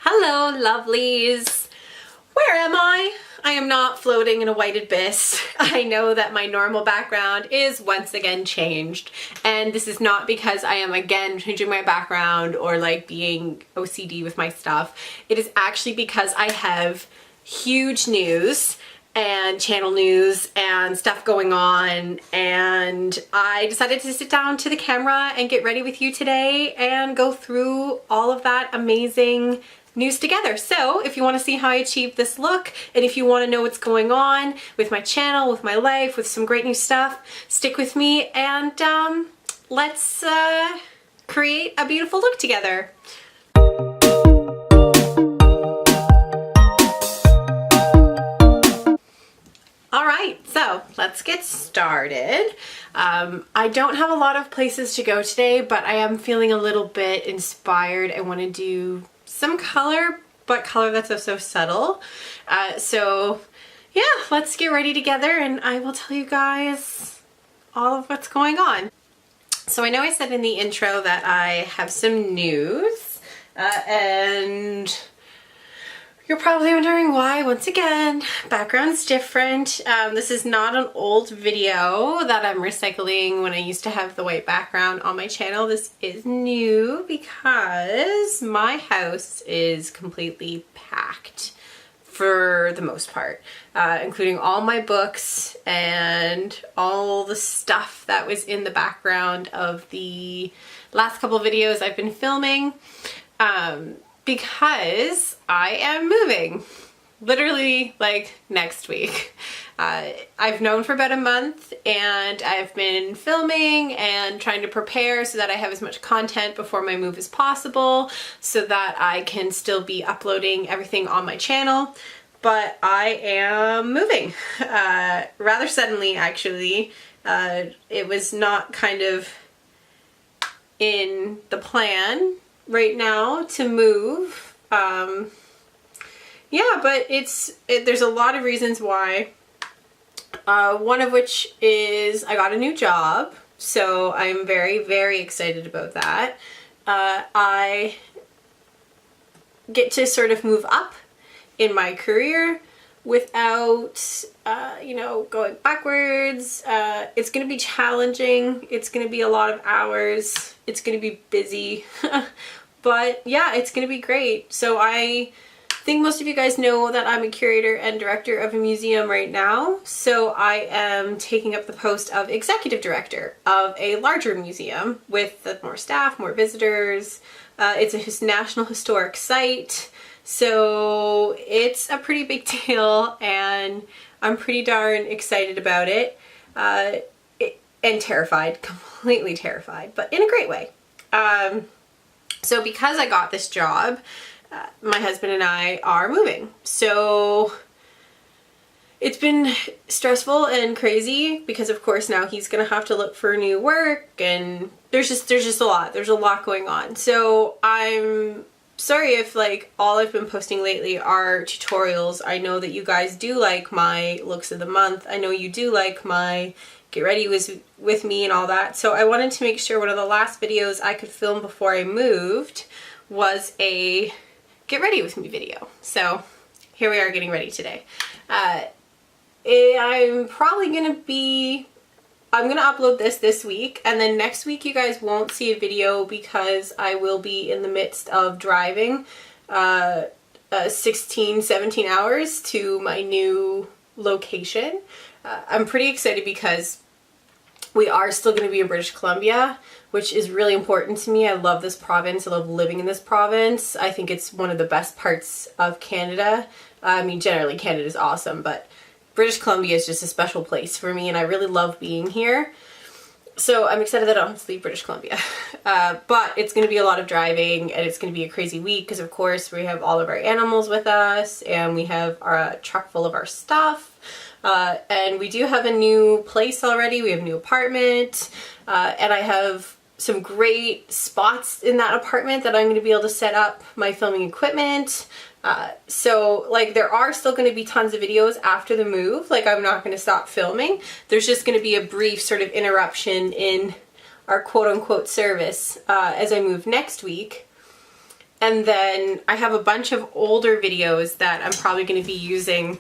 Hello, lovelies. Where am I? I am not floating in a white abyss. I know that my normal background is once again changed, and this is not because I am again changing my background or like being OCD with my stuff. It is actually because I have huge news and channel news and stuff going on, and I decided to sit down to the camera and get ready with you today and go through all of that amazing news together. So if you want to see how I achieved this look, and if you want to know what's going on with my channel, with my life, with some great new stuff, stick with me and let's create a beautiful look together. Alright, so let's get started. I don't have a lot of places to go today, but I am feeling a little bit inspired. I want to do some color, but color that's so subtle. So yeah, let's get ready together and I will tell you guys all of what's going on. So I know I said in the intro that I have some news, and you're probably wondering why. Once again, background's different. This is not an old video that I'm recycling when I used to have the white background on my channel. This is new because my house is completely packed for the most part, including all my books and all the stuff that was in the background of the last couple videos I've been filming. Because I am moving literally like next week. I've known for about a month and I've been filming and trying to prepare so that I have as much content before my move as possible so that I can still be uploading everything on my channel. But I am moving rather suddenly, actually. It was not kind of in the plan right now to move. Yeah, but there's a lot of reasons why. One of which is I got a new job, so I'm very, very excited about that. I get to sort of move up in my career without, you know, going backwards. It's going to be challenging. It's going to be a lot of hours. It's going to be busy. But yeah, it's going to be great. So I think most of you guys know that I'm a curator and director of a museum right now. So I am taking up the post of executive director of a larger museum with more staff, more visitors. It's a national historic site. So it's a pretty big deal and I'm pretty darn excited about it, and terrified, completely terrified, but in a great way. So because I got this job, my husband and I are moving. So it's been stressful and crazy because of course now he's gonna have to look for new work and there's just a lot. There's a lot going on. So I'm sorry if like all I've been posting lately are tutorials. I know that you guys do like my looks of the month. I know you do like my get ready with me and all that. So I wanted to make sure one of the last videos I could film before I moved was a get ready with me video. So here we are getting ready today. I'm probably I'm gonna upload this week, and then next week you guys won't see a video because I will be in the midst of driving 16, 17 hours to my new location. I'm pretty excited because we are still going to be in British Columbia, which is really important to me. I love this province. I love living in this province. I think it's one of the best parts of Canada. I mean, generally Canada is awesome, but British Columbia is just a special place for me and I really love being here. So I'm excited that I don't have to leave British Columbia. But it's going to be a lot of driving and it's going to be a crazy week because of course we have all of our animals with us and we have our truck full of our stuff. And we do have a new place already. We have a new apartment, and I have some great spots in that apartment that I'm going to be able to set up my filming equipment. So like there are still going to be tons of videos after the move. Like I'm not going to stop filming. There's just going to be a brief sort of interruption in our quote-unquote service as I move next week. And then I have a bunch of older videos that I'm probably going to be using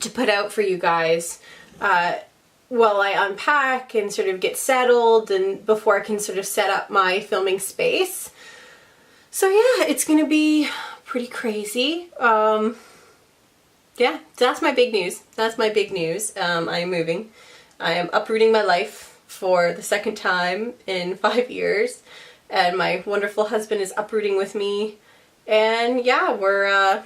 to put out for you guys while I unpack and sort of get settled and before I can sort of set up my filming space. So yeah, it's going to be pretty crazy. Yeah, so that's my big news. That's my big news. I am moving. I am uprooting my life for the second time in 5 years. And my wonderful husband is uprooting with me. And yeah, we're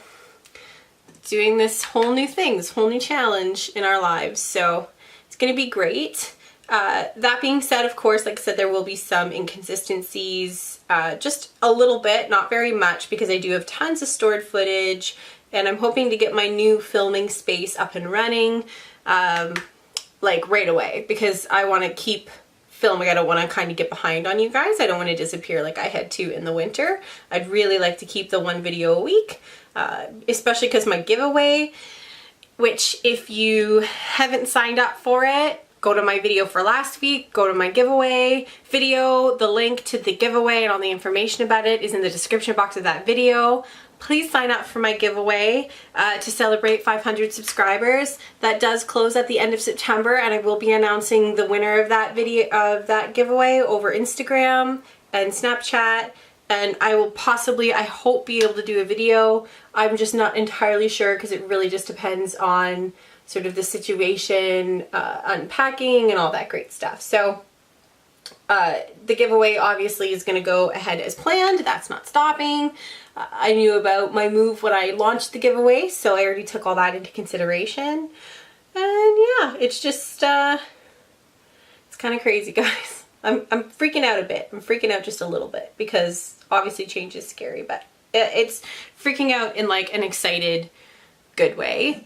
doing this whole new thing, this whole new challenge in our lives. So it's going to be great. That being said, of course, like I said, there will be some inconsistencies, just a little bit, not very much, because I do have tons of stored footage. And I'm hoping to get my new filming space up and running, like right away, because I want to keep filming. I don't want to kind of get behind on you guys. I don't want to disappear like I had to in the winter. I'd really like to keep the one video a week, especially because my giveaway, which if you haven't signed up for it, go to my video for last week, go to my giveaway video. The link to the giveaway and all the information about it is in the description box of that video. Please sign up for my giveaway to celebrate 500 subscribers. That does close at the end of September, and I will be announcing the winner of that video, of that giveaway, over Instagram and Snapchat. And I will possibly, I hope, be able to do a video. I'm just not entirely sure because it really just depends on sort of the situation, unpacking and all that great stuff. So the giveaway obviously is going to go ahead as planned. That's not stopping. I knew about my move when I launched the giveaway, so I already took all that into consideration. And yeah, it's just, it's kind of crazy, guys. I'm freaking out a bit. I'm freaking out just a little bit because obviously change is scary, but it's freaking out in like an excited, good way.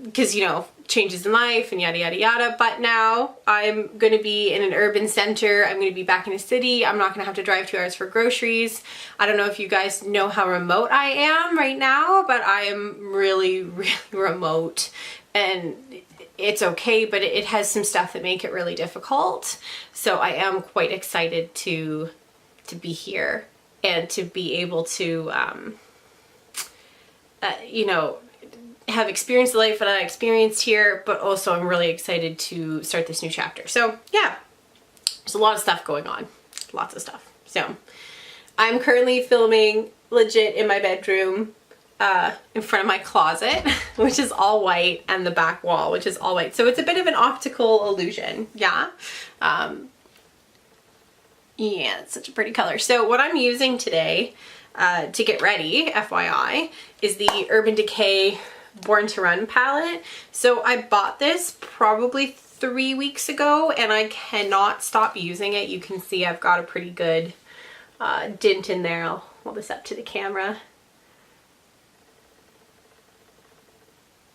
Because, you know, changes in life and yada yada yada, but now I'm going to be in an urban center. I'm going to be back in a city. I'm not going to have to drive 2 hours for groceries. I don't know if you guys know how remote I am right now, but I am really, really remote, and it's okay, but it has some stuff that make it really difficult. So I am quite excited to be here and to be able to, you know, have experienced the life that I experienced here, but also I'm really excited to start this new chapter. So yeah, there's a lot of stuff going on, lots of stuff. So I'm currently filming legit in my bedroom, in front of my closet, which is all white, and the back wall, which is all white. So it's a bit of an optical illusion. Yeah. Yeah, it's such a pretty color. So what I'm using today, to get ready, FYI, is the Urban Decay Born to Run palette. So I bought this probably 3 weeks ago and I cannot stop using it. You can see I've got a pretty good dint in there. I'll hold this up to the camera.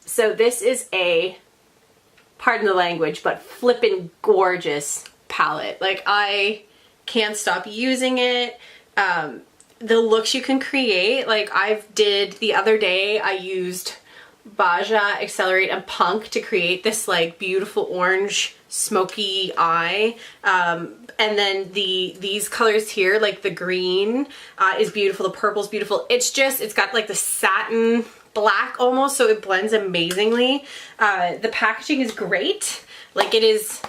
So this is a, pardon the language, but flippin' gorgeous palette. Like, I can't stop using it. The looks you can create, like the other day I used Baja, Accelerate, and Punk to create this like beautiful orange smoky eye. And then these colors here, like the green is beautiful, the purple's beautiful. It's got like the satin black almost, so it blends amazingly. The packaging is great. Like it is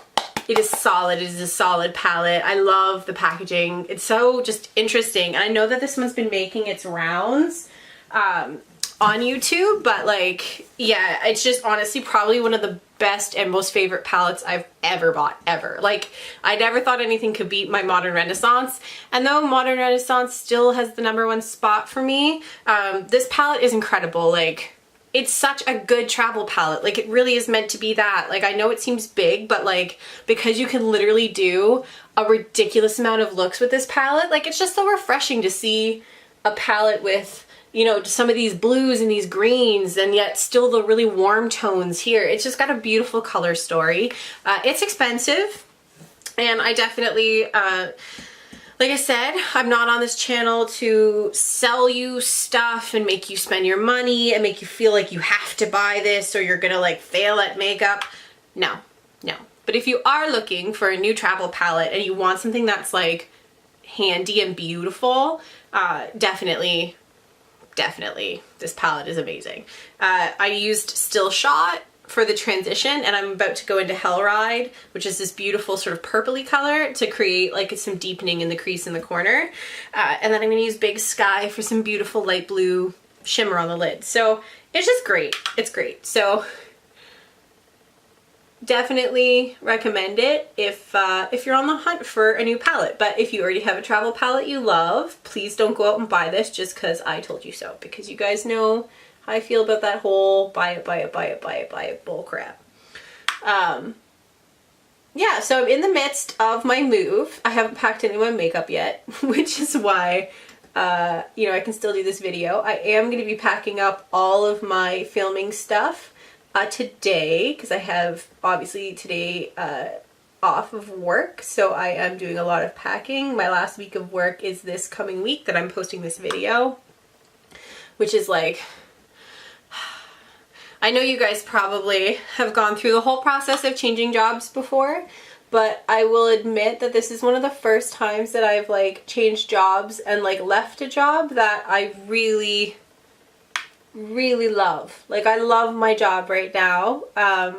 solid. It is a solid palette. I love the packaging. It's so just interesting. And I know that this one's been making its rounds on YouTube, but like, yeah, it's just honestly probably one of the best and most favorite palettes I've ever bought, ever. Like, I never thought anything could beat my Modern Renaissance. And though Modern Renaissance still has the #1 spot for me, this palette is incredible. Like, it's such a good travel palette. Like, it really is meant to be that. Like, I know it seems big, but like, because you can literally do a ridiculous amount of looks with this palette, like, it's just so refreshing to see a palette with, you know, some of these blues and these greens, and yet still the really warm tones here. It's just got a beautiful color story. It's expensive, and I definitely, like I said, I'm not on this channel to sell you stuff and make you spend your money and make you feel like you have to buy this or you're gonna like fail at makeup. No, no. But if you are looking for a new travel palette and you want something that's like handy and beautiful, definitely this palette is amazing. I used Still Shot for the transition, and I'm about to go into Hell Ride, which is this beautiful sort of purpley color to create like some deepening in the crease in the corner. And then I'm gonna use Big Sky for some beautiful light blue shimmer on the lid. So it's just great. It's great. So definitely recommend it if you're on the hunt for a new palette. But if you already have a travel palette you love, please don't go out and buy this just because I told you so, because you guys know how I feel about that whole buy it bull crap. Yeah, so I'm in the midst of my move. I haven't packed any of my makeup yet, which is why you know, I can still do this video. I am going to be packing up all of my filming stuff today, because I have obviously today off of work, so I am doing a lot of packing. My last week of work is this coming week that I'm posting this video, which is like, I know you guys probably have gone through the whole process of changing jobs before, but I will admit that this is one of the first times that I've like changed jobs and like left a job that I really love. Like, I love my job right now at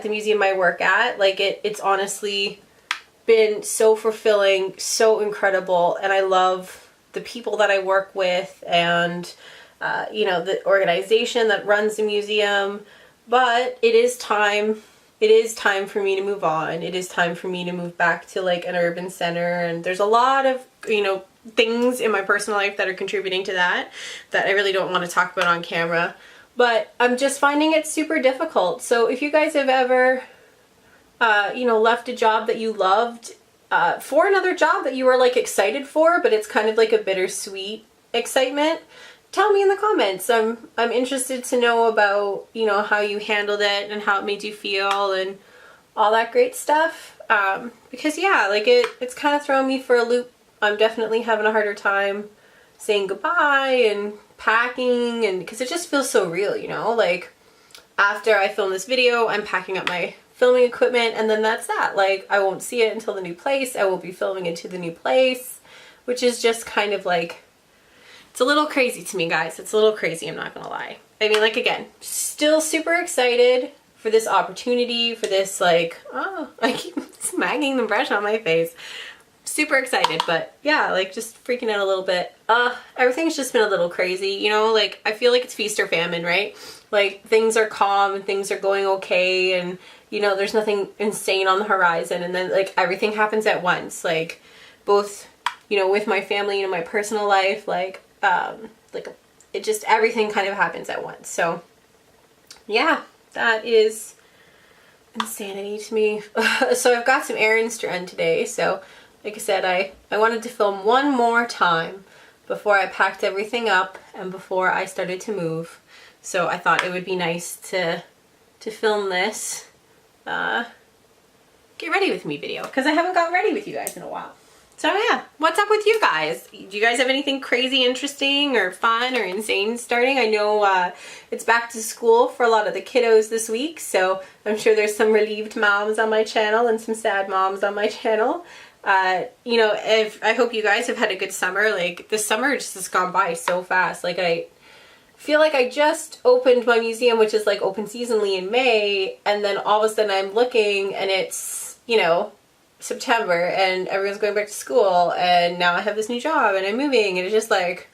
the museum I work at. Like, it's honestly been so fulfilling, so incredible, and I love the people that I work with and you know, the organization that runs the museum. But it is time for me to move on. It is time for me to move back to like an urban center, and there's a lot of, you know, things in my personal life that are contributing to that I really don't want to talk about on camera, but I'm just finding it super difficult. So if you guys have ever you know, left a job that you loved for another job that you were like excited for, but it's kind of like a bittersweet excitement, tell me in the comments. I'm interested to know about, you know, how you handled it and how it made you feel and all that great stuff, because yeah, like it's kind of throwing me for a loop. I'm definitely having a harder time saying goodbye and packing, and because it just feels so real, you know, like after I film this video, I'm packing up my filming equipment, and then that's that. Like, I won't see it until the new place. I will be filming into the new place, which is just kind of like, it's a little crazy to me, guys. It's a little crazy, I'm not gonna lie. I mean, like, again, still super excited for this opportunity, for this, like, oh, I keep smacking the brush on my face. Super excited, but yeah, like, just freaking out a little bit. Everything's just been a little crazy, you know, like, I feel like it's feast or famine, right? Like, things are calm and things are going okay, and, you know, there's nothing insane on the horizon, and then, like, everything happens at once, like, both, you know, with my family and my personal life, like it just, everything kind of happens at once. So yeah, that is insanity to me. So I've got some errands to run today, so like I said, I wanted to film one more time before I packed everything up and before I started to move. So I thought it would be nice to film this get ready with me video, because I haven't got ready with you guys in a while. So yeah, what's up with you guys? Do you guys have anything crazy interesting or fun or insane starting? I know it's back to school for a lot of the kiddos this week, so I'm sure there's some relieved moms on my channel and some sad moms on my channel. You know, I hope you guys have had a good summer. Like, this summer just has gone by so fast. Like, I feel like I just opened my museum, which is like open seasonally in May, and then all of a sudden I'm looking and it's, you know, September and everyone's going back to school, and now I have this new job and I'm moving, and it's just like,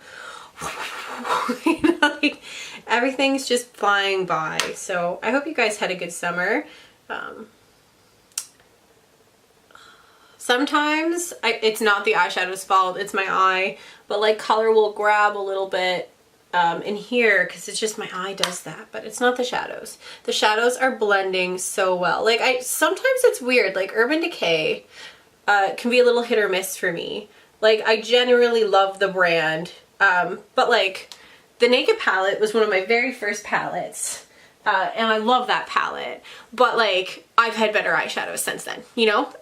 you know, like, everything's just flying by. So I hope you guys had a good summer. Sometimes it's not the eyeshadow's fault, it's my eye, but like color will grab a little bit in here because it's just my eye does that, but it's not the shadows. The shadows are blending so well. Like, sometimes it's weird, like Urban Decay can be a little hit or miss for me. Like, I generally love the brand, but like the Naked palette was one of my very first palettes. And I love that palette, but like I've had better eyeshadows since then, you know?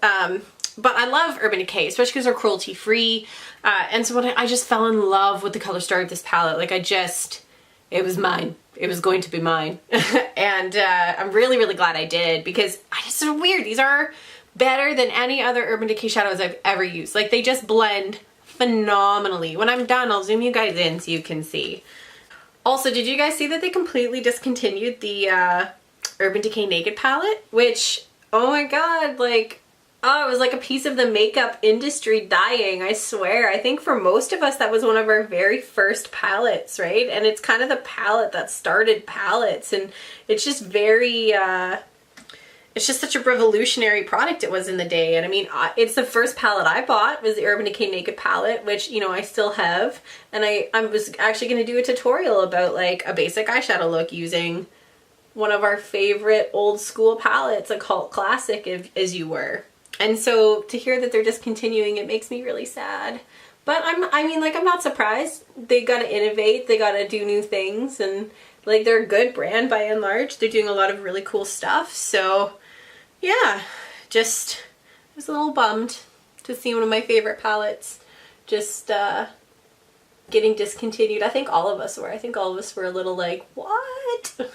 But I love Urban Decay, especially because they're cruelty free. And so when I just fell in love with the color story of this palette, like it was mine. It was going to be mine. And I'm really, really glad I did, because it's so weird. These are better than any other Urban Decay shadows I've ever used. Like, they just blend phenomenally. When I'm done, I'll zoom you guys in so you can see. Also, did you guys see that they completely discontinued the Urban Decay Naked palette? Which, oh my god, like, oh, it was like a piece of the makeup industry dying, I swear. I think for most of us that was one of our very first palettes, right? And it's kind of the palette that started palettes, and it's just very, it's just such a revolutionary product it was in the day. And I mean, it's the first palette I bought was the Urban Decay Naked palette, which, you know, I still have. And I was actually going to do a tutorial about like a basic eyeshadow look using one of our favorite old school palettes, a cult classic as you were. And so to hear that they're discontinuing it makes me really sad. But I mean, like, I'm not surprised. They got to innovate, they got to do new things, and like, they're a good brand by and large. They're doing a lot of really cool stuff. So yeah, just I was a little bummed to see one of my favorite palettes just getting discontinued. I think all of us were. I think all of us were a little like, what?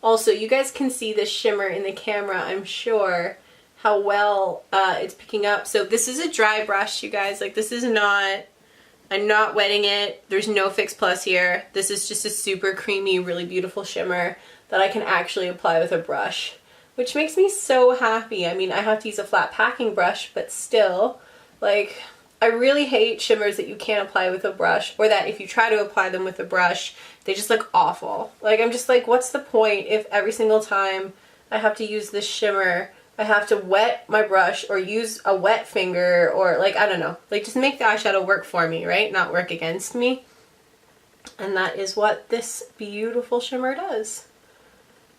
Also, you guys can see the shimmer in the camera, I'm sure, how well it's picking up. So this is a dry brush, you guys. Like, this is not, I'm not wetting it. There's no Fix Plus here. This is just a super creamy, really beautiful shimmer that I can actually apply with a brush, which makes me so happy. I mean, I have to use a flat packing brush, but still, like, I really hate shimmers that you can't apply with a brush, or that if you try to apply them with a brush, they just look awful. Like, I'm just like, what's the point if every single time I have to use this shimmer, I have to wet my brush or use a wet finger, or like, I don't know. Like, just make the eyeshadow work for me, right? Not work against me. And that is what this beautiful shimmer does.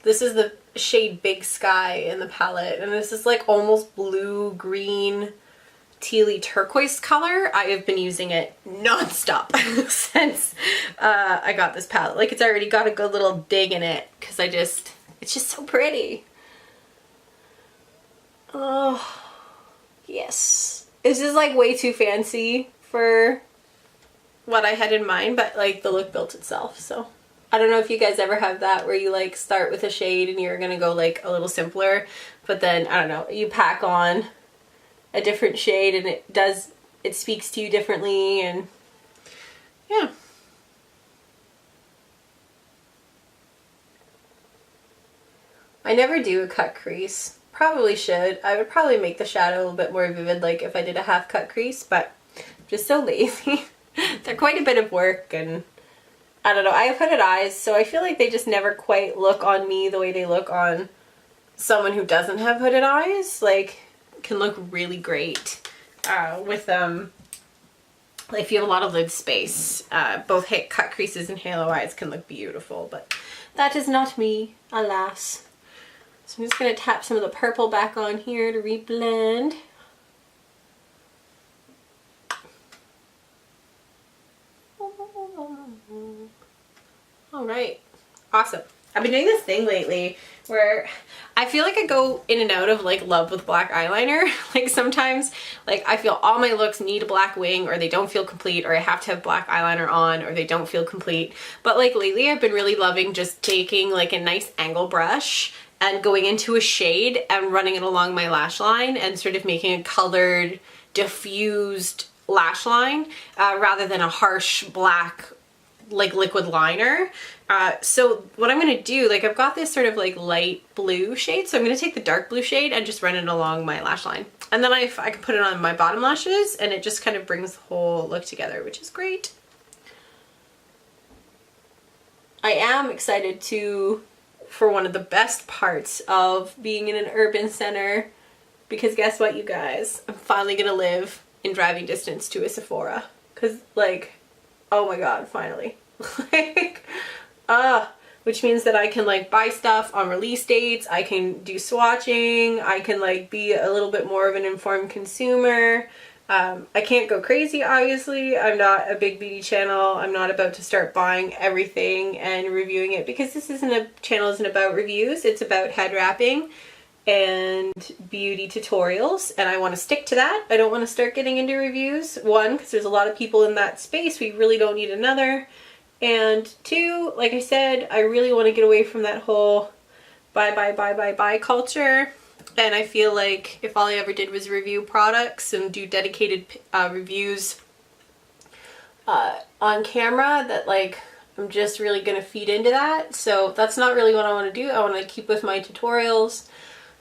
This is the shade Big Sky in the palette, and this is like almost blue, green, tealy turquoise color. I have been using it non-stop since I got this palette. Like, it's already got a good little dig in it because it's just so pretty. Oh, yes. This is like way too fancy for what I had in mind, but like the look built itself. So I don't know if you guys ever have that where you like start with a shade and you're gonna go like a little simpler, but then, I don't know, you pack on a different shade and it speaks to you differently, and yeah. I never do a cut crease. Probably should. I would probably make the shadow a little bit more vivid, like if I did a half cut crease, but I'm just so lazy. They're quite a bit of work, and I don't know. I have hooded eyes, so I feel like they just never quite look on me the way they look on someone who doesn't have hooded eyes. Like, can look really great with like if you have a lot of lid space. Both cut creases and halo eyes can look beautiful, but that is not me, alas. So I'm just going to tap some of the purple back on here to reblend. Alright, awesome. I've been doing this thing lately where I feel like I go in and out of like love with black eyeliner. Like, sometimes like I feel all my looks need a black wing, or they don't feel complete, or I have to have black eyeliner on, or they don't feel complete. But like lately I've been really loving just taking like a nice angle brush and going into a shade and running it along my lash line and sort of making a colored, diffused lash line rather than a harsh black like liquid liner. So what I'm going to do, like, I've got this sort of like light blue shade, so I'm going to take the dark blue shade and just run it along my lash line. And then I can put it on my bottom lashes, and it just kind of brings the whole look together, which is great. I am excited for one of the best parts of being in an urban center, because guess what, you guys? I'm finally gonna live in driving distance to a Sephora. Cause like, oh my god, finally. Like, which means that I can like buy stuff on release dates, I can do swatching, I can like be a little bit more of an informed consumer. I can't go crazy, obviously. I'm not a big beauty channel. I'm not about to start buying everything and reviewing it, because this channel isn't about reviews. It's about head wrapping and beauty tutorials, and I want to stick to that. I don't want to start getting into reviews. One, because there's a lot of people in that space. We really don't need another. And two, like I said, I really want to get away from that whole buy culture. And I feel like if all I ever did was review products and do dedicated reviews on camera, that like I'm just really gonna feed into that. So that's not really what I want to do. I want to keep with my tutorials.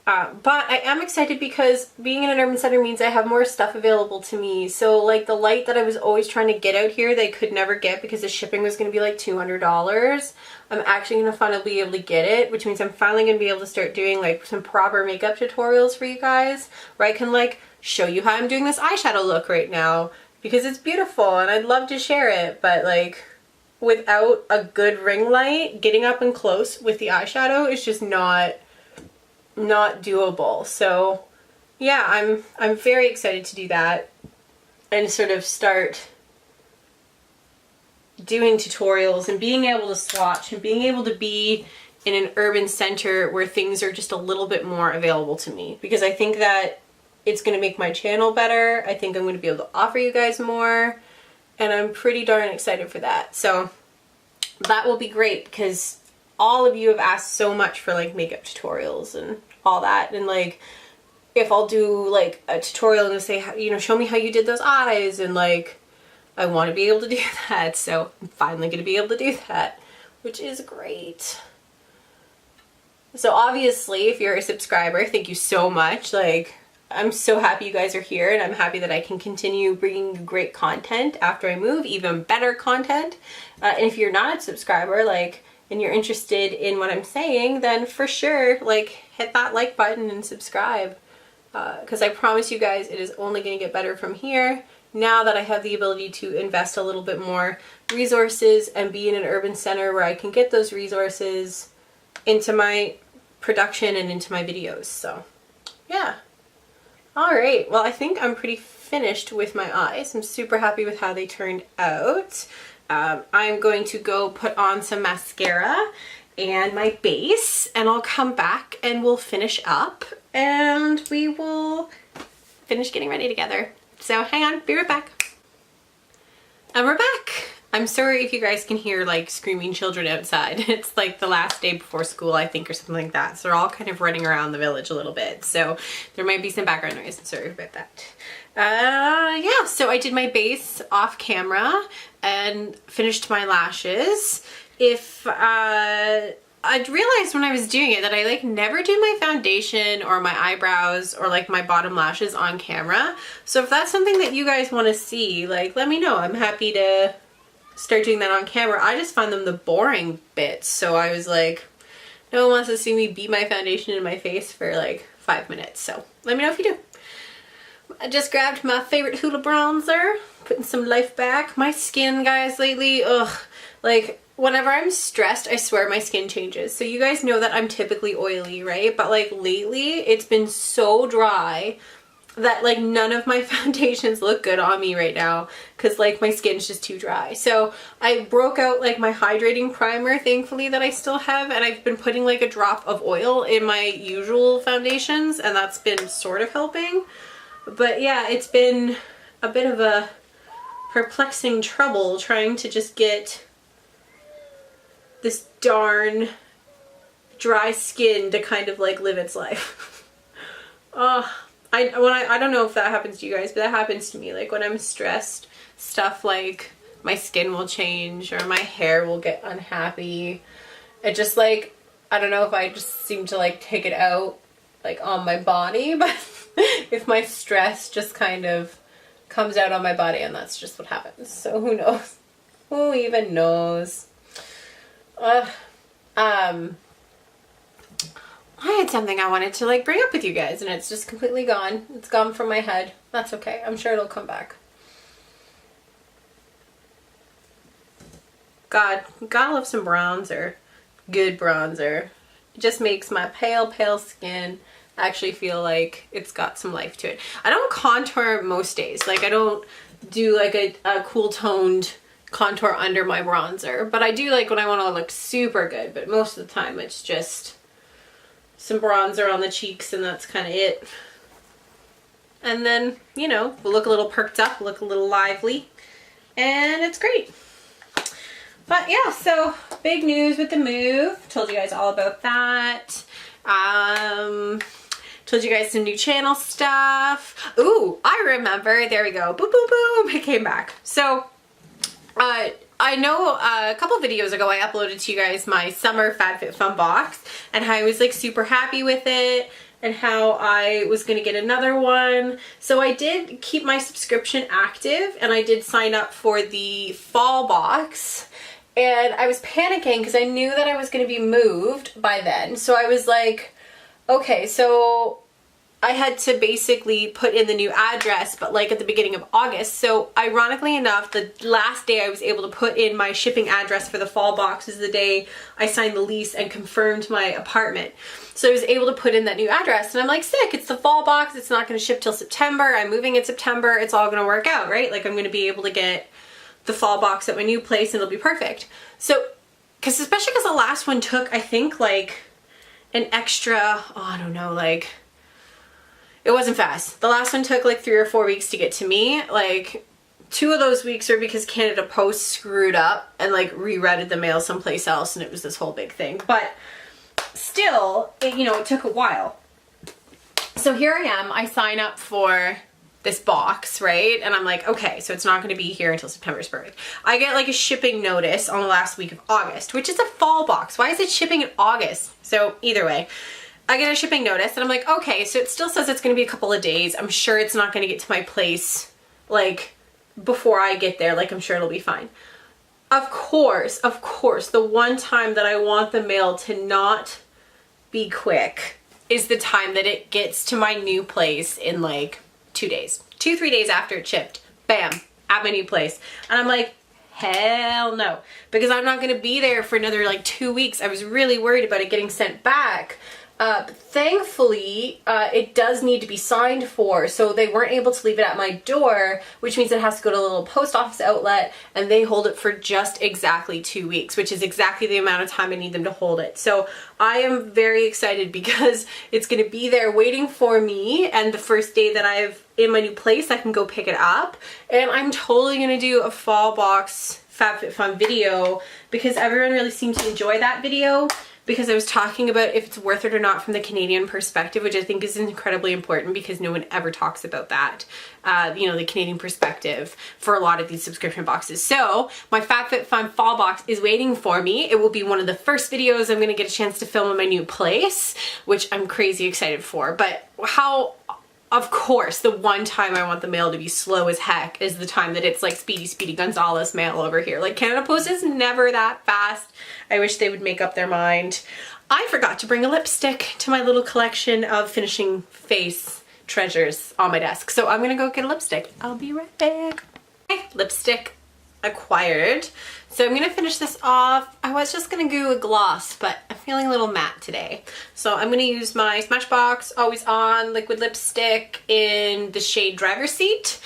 But I am excited because being in an urban center means I have more stuff available to me. So like the light that I was always trying to get out here, they could never get because the shipping was going to be like $200. I'm actually going to finally be able to get it, which means I'm finally going to be able to start doing like some proper makeup tutorials for you guys, where I can like show you how I'm doing this eyeshadow look right now, because it's beautiful and I'd love to share it, but like without a good ring light, getting up and close with the eyeshadow is just not doable. So yeah, I'm very excited to do that and sort of start doing tutorials and being able to swatch and being able to be in an urban center where things are just a little bit more available to me, because I think that it's going to make my channel better. I think I'm going to be able to offer you guys more, and I'm pretty darn excited for that. So that will be great, because all of you have asked so much for like makeup tutorials and all that, and like if I'll do like a tutorial and say, you know, show me how you did those eyes, and like I want to be able to do that, so I'm finally going to be able to do that, which is great. So obviously if you're a subscriber, thank you so much. Like I'm so happy you guys are here, and I'm happy that I can continue bringing you great content after I move, even better content. And if you're not a subscriber, like, and you're interested in what I'm saying, then for sure, like, hit that like button and subscribe. Because I promise you guys, it is only going to get better from here, now that I have the ability to invest a little bit more resources and be in an urban center where I can get those resources into my production and into my videos. So, yeah. Alright, well I think I'm pretty finished with my eyes. I'm super happy with how they turned out. I'm going to go put on some mascara and my base, and I'll come back and we'll finish up and we will finish getting ready together. So hang on, be right back. And we're back. I'm sorry if you guys can hear like screaming children outside. It's like the last day before school, I think, or something like that. So they're all kind of running around the village a little bit. So there might be some background noise. Sorry about that. Yeah, so I did my base off camera and finished my lashes. I'd realized when I was doing it that I like never do my foundation or my eyebrows or like my bottom lashes on camera. So if that's something that you guys want to see, like let me know. I'm happy to start doing that on camera. I just find them the boring bits. So I was like, no one wants to see me beat my foundation in my face for like 5 minutes. So let me know if you do. I just grabbed my favorite Hoola bronzer, putting some life back. My skin, guys, lately, ugh, like whenever I'm stressed, I swear my skin changes. So you guys know that I'm typically oily, right? But like lately, it's been so dry that like none of my foundations look good on me right now, because like my skin's just too dry. So I broke out like my hydrating primer, thankfully, that I still have, and I've been putting like a drop of oil in my usual foundations, and that's been sort of helping. But yeah, it's been a bit of a perplexing trouble trying to just get this darn dry skin to kind of like live its life. I don't know if that happens to you guys, but that happens to me. Like when I'm stressed, stuff like my skin will change or my hair will get unhappy. It just like, I don't know if I just seem to like take it out like on my body, but if my stress just kind of comes out on my body, and that's just what happens. So who knows? Who even knows? I had something I wanted to like bring up with you guys, and it's just completely gone. It's gone from my head. That's okay. I'm sure it'll come back. God, gotta love some bronzer. Good bronzer. It just makes my pale, pale skin actually feel like it's got some life to it. I don't contour most days. Like I don't do like a cool toned contour under my bronzer, but I do like when I want to look super good, but most of the time it's just some bronzer on the cheeks and that's kind of it. And then, you know, we'll look a little perked up, look a little lively, and it's great. But yeah, so big news with the move. Told you guys all about that. Told you guys some new channel stuff. Ooh, I remember. There we go. Boom, boom, boom. It came back. So, I know a couple videos ago I uploaded to you guys my summer FabFitFun box and how I was like super happy with it and how I was going to get another one. So I did keep my subscription active and I did sign up for the fall box, and I was panicking because I knew that I was going to be moved by then. So I was like, okay, so I had to basically put in the new address, but like at the beginning of August. So ironically enough, the last day I was able to put in my shipping address for the fall box is the day I signed the lease and confirmed my apartment. So I was able to put in that new address and I'm like, sick, it's the fall box. It's not going to ship till September. I'm moving in September. It's all going to work out, right? Like I'm going to be able to get the fall box at my new place and it'll be perfect. So, especially because the last one took, I think like an extra, oh, I don't know, like, it wasn't fast. The last one took like 3 or 4 weeks to get to me. Like 2 of those weeks are because Canada Post screwed up and like rerouted the mail someplace else and it was this whole big thing. But still, it took a while. So here I am, I sign up for this box, right? And I'm like, okay, so it's not going to be here until September. Is perfect. I get like a shipping notice on the last week of August, which is a fall box. Why is it shipping in August? So either way, I get a shipping notice and I'm like, okay, so it still says it's going to be a couple of days. I'm sure it's not going to get to my place like before I get there. Like I'm sure it'll be fine. Of course, the one time that I want the mail to not be quick is the time that it gets to my new place in like 2 days. 2-3 days after it shipped. Bam, at my new place. And I'm like, hell no. Because I'm not going to be there for another like 2 weeks. I was really worried about it getting sent back. But thankfully, it does need to be signed for, so they weren't able to leave it at my door, which means it has to go to a little post office outlet, and they hold it for just exactly 2 weeks, which is exactly the amount of time I need them to hold it. So I am very excited because it's going to be there waiting for me, and the first day that I've in my new place, I can go pick it up, and I'm totally going to do a fall box FabFitFun video because everyone really seemed to enjoy that video. Because I was talking about if it's worth it or not from the Canadian perspective, which I think is incredibly important because no one ever talks about that, the Canadian perspective for a lot of these subscription boxes. So my FabFitFun fall box is waiting for me. It will be one of the first videos I'm going to get a chance to film in my new place, which I'm crazy excited for. But of course, the one time I want the mail to be slow as heck is the time that it's like Speedy Gonzalez mail over here. Like Canada Post is never that fast. I wish they would make up their mind. I forgot to bring a lipstick to my little collection of finishing face treasures on my desk. So I'm gonna go get a lipstick. I'll be right back. Okay, lipstick acquired. So I'm gonna finish this off. I was just gonna do a gloss, but I'm feeling a little matte today. So I'm gonna use my Smashbox Always On liquid lipstick in the shade Driver's Seat,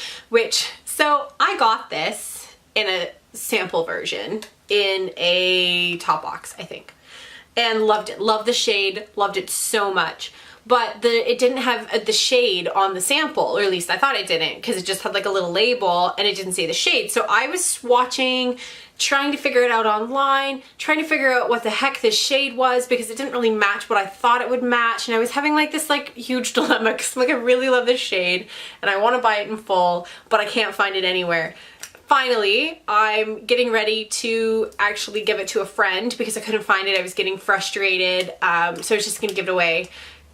so I got this in a sample version in a top box, I think, and loved it. Loved the shade, loved it so much. But it didn't have the shade on the sample, or at least I thought it didn't, because it just had like a little label and it didn't say the shade. So I was swatching, trying to figure it out online, trying to figure out what the heck this shade was because it didn't really match what I thought it would match. And I was having like this like huge dilemma because like I really love this shade and I want to buy it in full, but I can't find it anywhere. Finally, I'm getting ready to actually give it to a friend because I couldn't find it. I was getting frustrated, so I was just gonna give it away.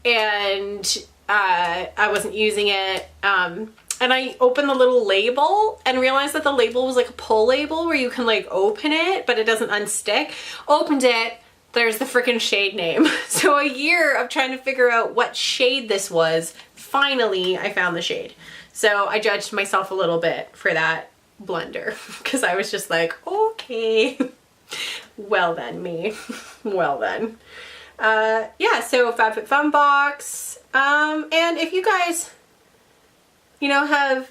And I wasn't using it, and I opened the little label and realized that the label was like a pull label where you can like open it but it doesn't unstick. Opened it, there's the freaking shade name. So a year of trying to figure out what shade this was, finally I found the shade. So I judged myself a little bit for that blunder because I was just like, okay, well then me, well then. Yeah, so FabFitFun box, and if you guys, have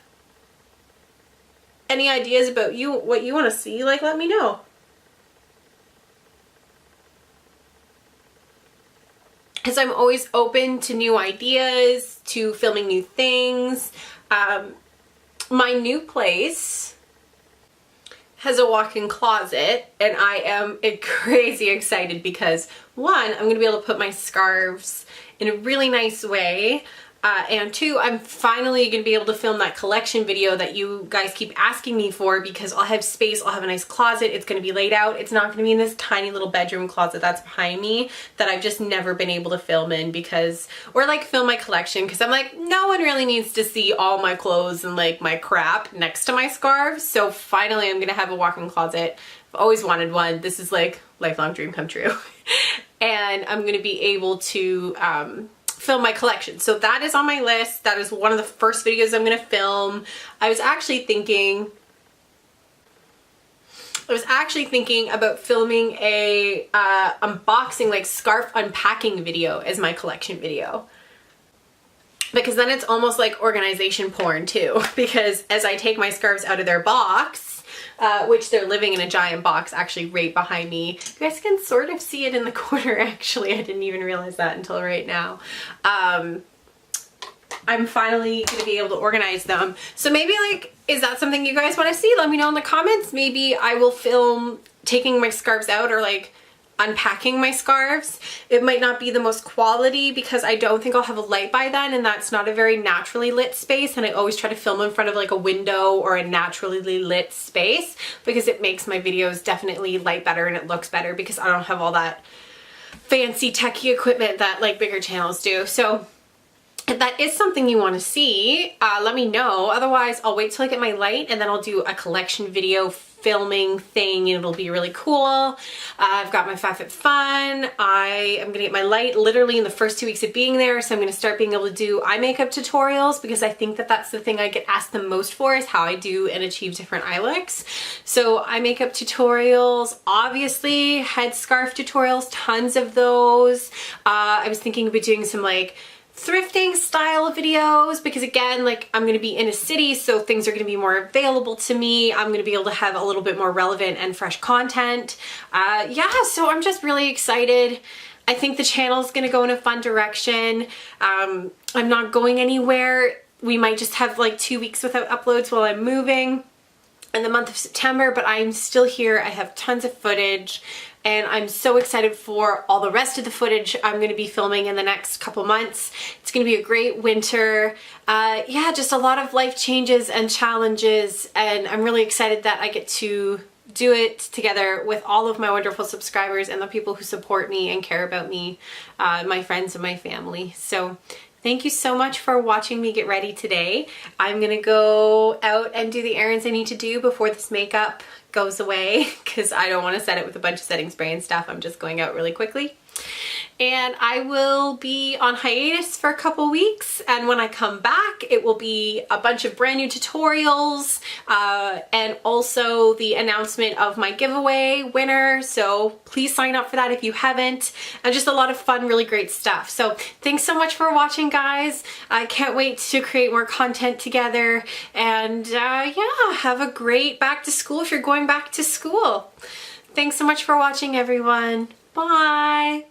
any ideas about what you want to see, like, let me know. Because I'm always open to new ideas, to filming new things. My new place has a walk-in closet, and I am crazy excited because one, I'm gonna be able to put my scarves in a really nice way. And two, I'm finally going to be able to film that collection video that you guys keep asking me for, because I'll have space, I'll have a nice closet, it's going to be laid out. It's not going to be in this tiny little bedroom closet that's behind me that I've just never been able to film in because, or like film my collection, because I'm like, no one really needs to see all my clothes and like my crap next to my scarves. So finally I'm going to have a walk-in closet. I've always wanted one. This is like lifelong dream come true. And I'm going to be able to, film my collection. So that is on my list. That is one of the first videos I'm going to film. I was actually thinking about filming a unboxing, like scarf unpacking video as my collection video. Because then it's almost like organization porn too. Because as I take my scarves out of their box, which they're living in a giant box actually right behind me. You guys can sort of see it in the corner actually. I didn't even realize that until right now. I'm finally going to be able to organize them. So maybe like, is that something you guys want to see? Let me know in the comments. Maybe I will film taking my scarves out or like unpacking my scarves. It might not be the most quality because I don't think I'll have a light by then, and that's not a very naturally lit space, and I always try to film in front of like a window or a naturally lit space because it makes my videos definitely light better and it looks better because I don't have all that fancy techie equipment that like bigger channels do. So if that is something you want to see, let me know. Otherwise, I'll wait till I get my light and then I'll do a collection video filming thing and it'll be really cool. I've got my FabFitFun. I am gonna get my light literally in the first 2 weeks of being there, so I'm gonna start being able to do eye makeup tutorials because I think that that's the thing I get asked the most for, is how I do and achieve different eye looks. So eye makeup tutorials, obviously headscarf tutorials, tons of those. I was thinking about doing some like thrifting style videos because again, like I'm gonna be in a city, so things are gonna be more available to me. I'm gonna be able to have a little bit more relevant and fresh content. Yeah, so I'm just really excited. I think the channel is gonna go in a fun direction. I'm not going anywhere. We might just have like 2 weeks without uploads while I'm moving in the month of September, but I'm still here. I have tons of footage and I'm so excited for all the rest of the footage I'm going to be filming in the next couple months. It's going to be a great winter. Yeah, just a lot of life changes and challenges, and I'm really excited that I get to do it together with all of my wonderful subscribers and the people who support me and care about me, my friends and my family. So thank you so much for watching me get ready today. I'm gonna go out and do the errands I need to do before this makeup goes away because I don't want to set it with a bunch of setting spray and stuff. I'm just going out really quickly. And I will be on hiatus for a couple weeks, and when I come back it will be a bunch of brand new tutorials and also the announcement of my giveaway winner, so please sign up for that if you haven't, and just a lot of fun, really great stuff. So thanks so much for watching, guys. I can't wait to create more content together, and yeah, have a great back to school if you're going back to school. Thanks so much for watching, everyone. Bye!